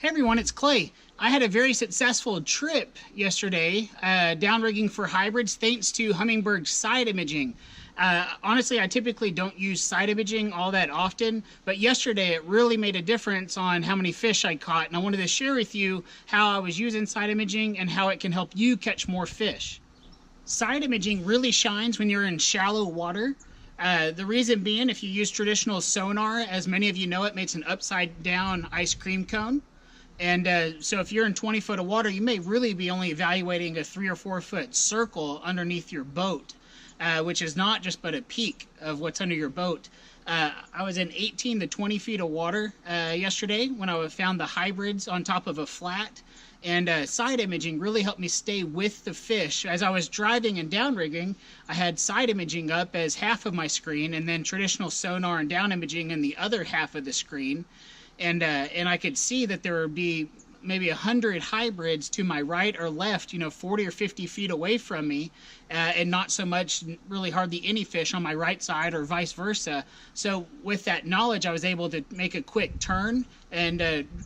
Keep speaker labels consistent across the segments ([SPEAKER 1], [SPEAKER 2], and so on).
[SPEAKER 1] Hey everyone, it's Clay. I had a very successful trip yesterday, downrigging for hybrids thanks to Humminbird side imaging. Honestly, I typically don't use side imaging all that often, but yesterday it really made a difference on how many fish I caught, and I wanted to share with you how I was using side imaging and how it can help you catch more fish. Side imaging really shines when you're in shallow water. The reason being, if you use traditional sonar, as many of you know, it makes an upside down ice cream cone. And so if you're in 20 foot of water, you may really be only evaluating a 3 or 4 foot circle underneath your boat, which is not just but a peak of what's under your boat. I was in 18 to 20 feet of water yesterday when I found the hybrids on top of a flat. And side imaging really helped me stay with the fish. As I was driving and downrigging, I had side imaging up as half of my screen, and then traditional sonar and down imaging in the other half of the screen. And I could see that there would be maybe 100 hybrids to my right or left, 40 or 50 feet away from me, and not so much, really hardly any fish on my right side or vice versa. So with that knowledge, I was able to make a quick turn and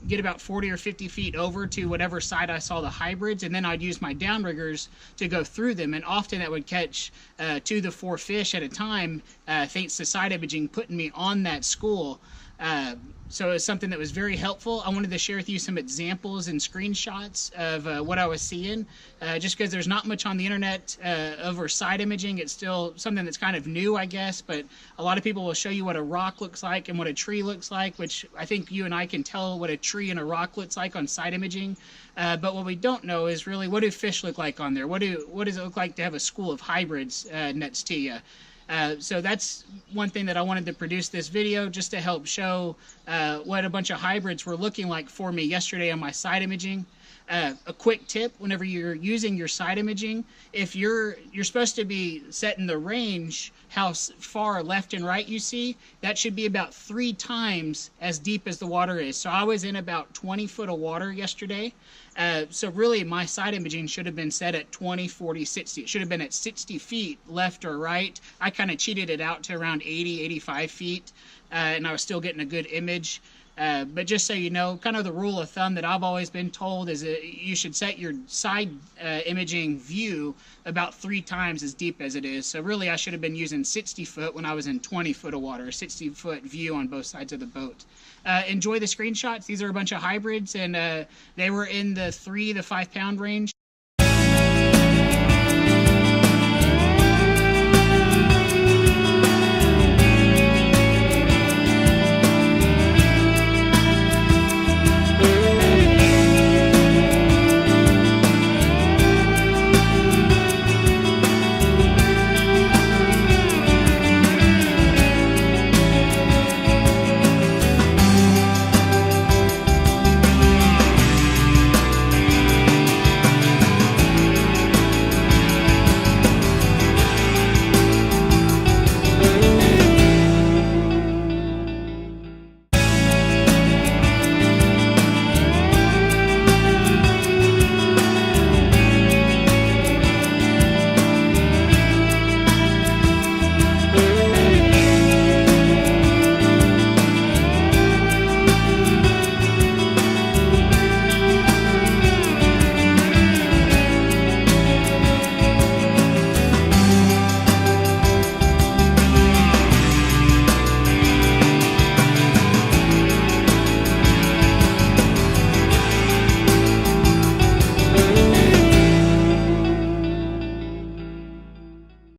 [SPEAKER 1] get about 40 or 50 feet over to whatever side I saw the hybrids, and then I'd use my downriggers to go through them, and often that would catch 2 to 4 fish at a time, thanks to side imaging putting me on that school. So it was something that was very helpful. I wanted to share with you some examples and screenshots of what I was seeing, just because there's not much on the internet over side imaging. It's still something that's kind of new, I guess, but a lot of people will show you what a rock looks like and what a tree looks like, which I think you and I can tell what a tree and a rock looks like on side imaging. But what we don't know is really, what do fish look like on there? What does it look like to have a school of hybrids next to you? So that's one thing that I wanted to produce this video, just to help show what a bunch of hybrids were looking like for me yesterday on my side imaging. A quick tip: whenever you're using your side imaging, if you're supposed to be setting the range how far left and right you see, that should be about 3 times as deep as the water is. So I was in about 20 foot of water yesterday. So really my side imaging should have been set at 20, 40, 60. It should have been at 60 feet left or right. I kind of cheated it out to around 80, 85 feet, and I was still getting a good image. But just so you know, kind of the rule of thumb that I've always been told is that you should set your side imaging view about 3 times as deep as it is. So really I should have been using 60 foot when I was in 20 foot of water, 60 foot view on both sides of the boat. Enjoy the screenshots. These are a bunch of hybrids, and they were in the 3 to 5 pound range.